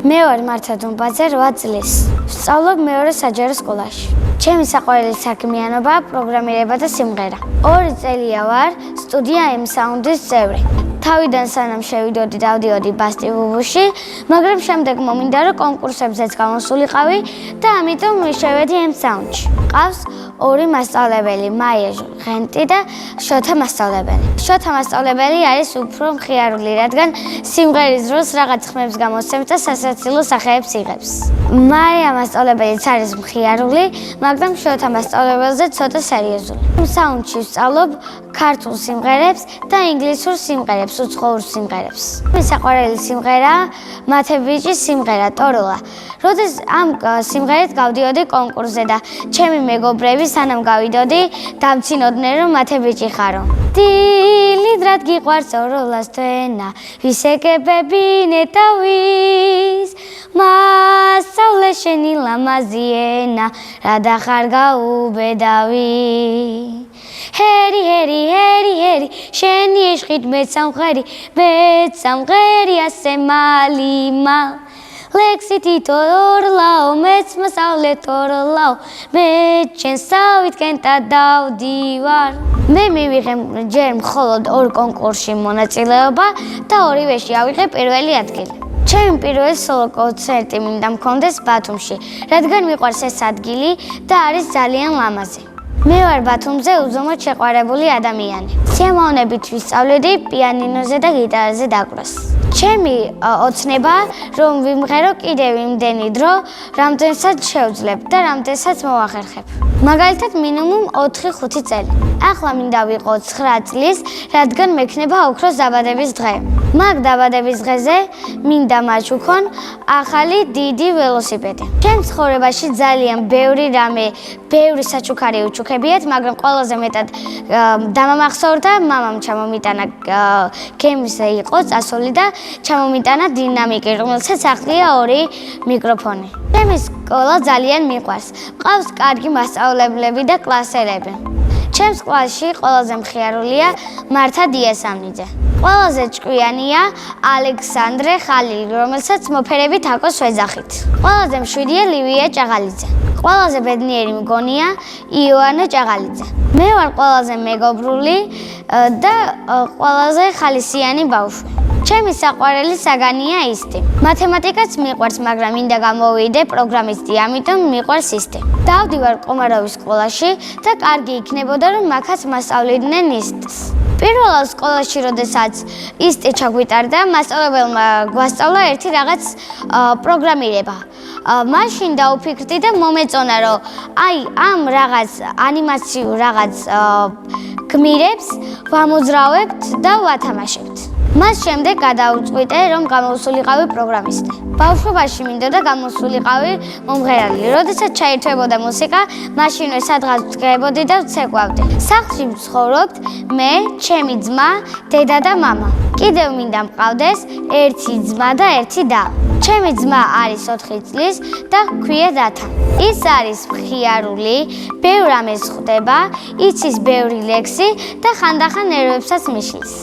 მე ვარ მართა დუმბაძე 8 წლის. ვსწავლობ მეორე საჯარო სკოლაში. ჩემი საყვარელი საქმიანობაა პროგრამირება და სიმღერა. 2 წელია ვარ სტუდია M-Sound-ის წევრი. თავიდან სანამ შევიდოდი დავდიოდი ბასტივუბუში, მაგრამ შემდეგ მომინდა რომ კონკურსებზეც გამოსულიყავი და ამიტომ შევედი M-Sound-ში. ყავს 2 მასწავლებელი, მაია ჟღენტი და შოთა მასწავლებელი. შოთა მასწავლებელი არის უფრო მხიარული, რადგან სიმღერის დროს რაღაც ხმებს გამოსცემს და სასაცილო სახეებს იღებს. მაია მასწავლებელიც არის მხიარული, მაგრამ შოთა მასწავლებელზე ცოტა სერიოზული. M-Sound-ში ვსწავლობ ქართულ სიმღერებს და ინგლისურ სიმღერებს, უცხოურ სიმღერებს. მის საყვარელი სიმღერაა მათებიჭის სიმღერა ტოროლა. როდეს ამ სიმღერით გავდიოდი კონკურსზე და ჩემი მეგობრები სანამ გავიდოდი, დამცინოდნენ რომ მათებიჭი ხარო. დილიდრად გიყვარს ტოროლას თენა, ვისეკებები ნეტავის, მასწავლე შენი ლამაზი ენა, რა დახარ გაუბედავი. ჰერი ჰერი ჰერი ჰერი შენი ეშხით მეც სამღერი ასე მალიმა ლექსითი ტორლაო მეც მასწავლე ტორლაო მე ჩემსავით კენტა დავდივარ მე მივიღე ჯერ მხოლოდ 2 კონკურსში მონაწილეობა და 2-ვეში ავიღე პირველი ადგილი. ჩემი პირველი სოლო კონცერტი მინდა მქონდეს ბათუმში, რადგან მიყვარს ეს ადგილი და არის ძალიან ლამაზი. მე ვარ ბათუმზე უზომოდ შეყვარებული ადამიანი. სიამოვნებით ვისწავლედი პიანინოზე და გიტარაზე დაკვრას. ჩემი ოცნება რომ ვიმღერო კიდევ იმდენი დრო, რამდენსაც შევძლებ და რამდენსაც მოვახერხებ. მაგალითად მინიმუმ 4-5 წელი. ახლა მინდა ვიყო 9 წლის, რადგან მექნება ოქროს დაბადების დღე. მაგ დაბადების დღეზე მინდა მაჩუქონ ახალი დიდი ველოსიპედი. ჩემ ცხოვრებაში ძალიან ბევრი რამე, ბევრი საჩუქარი უჩუქებიათ, მაგრამ ყველაზე მეტად დამამახსოვრდა მამამ ჩამომიტანა გემზე იყო წასული და ჩამომიტანა დინამიკი, რომელსაც ახლია 2 მიკროფონი. ჩემი სკოლა ძალიან მიყვარს. მყავს კარგი მასწავლებლები და კლასელები. ჩემს კლასში ყველაზე მხიარულია მართა დიასამნიძე. ყველაზე ჭკვიანია ალექსანდრე ხალილი, რომელსაც მოფერებით აკოს ვეძახით. ყველაზე მშვიდია ლივია ჭაღალიძე. ყველაზე ბედნიერი მგონია იოანა ჭაღალიძე. მე ვარ ყველაზე მეგობრული და ყველაზე ხალისიანი ბავშვი. ჩემი საყვარელი საგანია ისტი. მათემატიკაც მიყვარს, მაგრამ მინდა გამოვიდე პროგრამისტი, ამიტომ მიყვარს ისტი. დავდივარ ყომაროვის სკოლაში და კარგი იქნებოდა რომ მაგაც მასწავლიდნენ ისტს. პირველად სკოლაში როდესაც ისტი ჩაგვიტარდა, მასწავლებელმა გვასწავლა ერთი რაღაც პროგრამირება. მაშინ დაუფიქრდი და მომეწონა რომ აი ამ რაღაც ანიმაციურ რაღაც გმირებს ვამოძრავებთ და ვათამაშებთ. მას შემდეგ გადავწყვიტე რომ გამოსულიყავი პროგრამისტი. ბავშვობაში მინდოდა გამოსულიყავი მომღერალი. როდესაც ჩაირთვებოდა მუსიკა, მაშინვე სადღაც ვდგებოდი და ვცეკვავდი. სახლში ვცხოვრობთ მე, ჩემი ძმა, დედა და მამა. კიდევ მინდა მყავდეს 1 ძმა და 1 და. ჩემი ძმა არის 4 წლის და ჰქვია დათა. ის არის მხიარული, ბევრ რამეს ხვდება, იცის ბევრი ლექსი და ხანდახან ნერვებსაც მიშლის.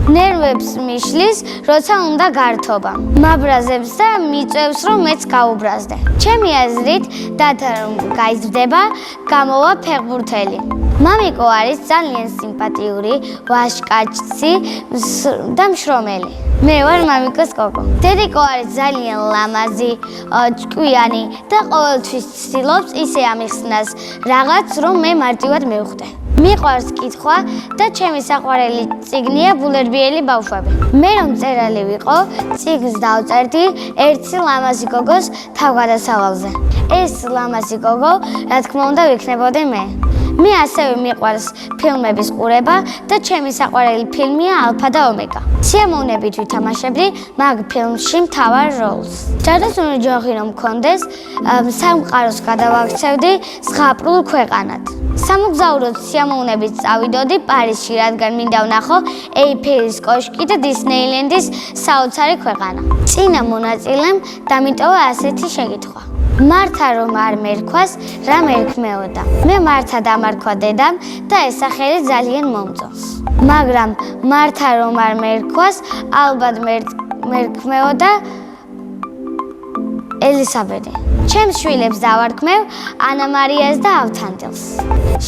ნერვებს მიშლის, როცა უნდა გართობა. მაბრაზებს და მიწევს რომ მეც გაუბრაზდე. ჩემი აზრით, დათა რომ გაიზრდება, გამოვა ფეხბურთელი. მამიკო არის ძალიან სიმპათიური, ვაჟკაცი და მშრომელი. მე ვარ მამიკოს კოკო. დედიკო არის ძალიან ლამაზი, ჭკვიანი და ყოველთვის ცდილობს ისე ამიხსნას რაღაც, რომ მე მარტივად მივხვდე. მიყვარს კითხვა და ჩემი საყვარელი წიგნია ბულერბიელი ბავშვები. მე რომ მწერალი ვიყო, წიგნს დავწერდი ერთი ლამაზი გოგოს თავგადასავალზე. ეს ლამაზი გოგო, რა თქმა უნდა, ვიქნებოდი მე. მე ასევე მიყვარს ფილმების ყურება და ჩემი საყვარელი ფილმია ალფა და ომეგა. სიამოვნებით ვითამაშებდი მაგ ფილმში მთავარ როლს. ჯადოსნური ჯოხი რომ მქონდეს, სამყაროს გადავაქცევდი ზღაპრულ ქვეყანად. სამოგზაუროდ სიამოვნებით წავიდოდი პარიზში, რადგან მინდა ვნახო ეიფელის კოშკი და დისნეილენდის საოცარი ქვეყანა. წინა მონაწილემ დამიტოვა ასეთი შეკითხვა. მართა რომ არ მერქვას, რა მერქმეოდა? მე მართა დამარქვა დედამ და ეს სახელი ძალიან მომწონს. მაგრამ მართა რომ არ მერქვას, ალბათ მერქმეოდა ელისაბედი. ჩემს შვილებს დავარქმევ ანა მარიას და ავთანდილს.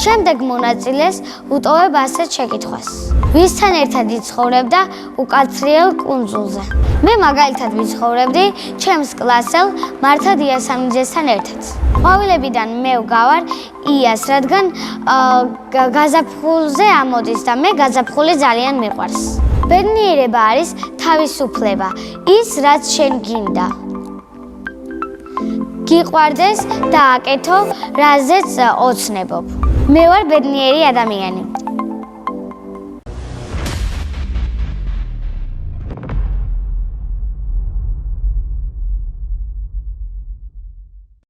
შემდეგ მონაწილეს უტოვებ ასეთ შეკითხვას. ვისთან ერთად იცხოვრებდა უკაცრიელ კუნძულზე? მე მაგალითად ვიცხოვრებდი ჩემს კლასელ მართა დიასამიძესთან ერთად. ყვავილებიდან მე ვგავარ იას, რადგან გაზაფხულზე ამოდის და მე გაზაფხული ძალიან მიყვარს. ბედნიერება არის თავისუფლება, ის რაც შენ გინდა. გიყვარდეს და აკეთო, რაზეც ოცნებობ. მე ვარ ბედნიერი ადამიანი.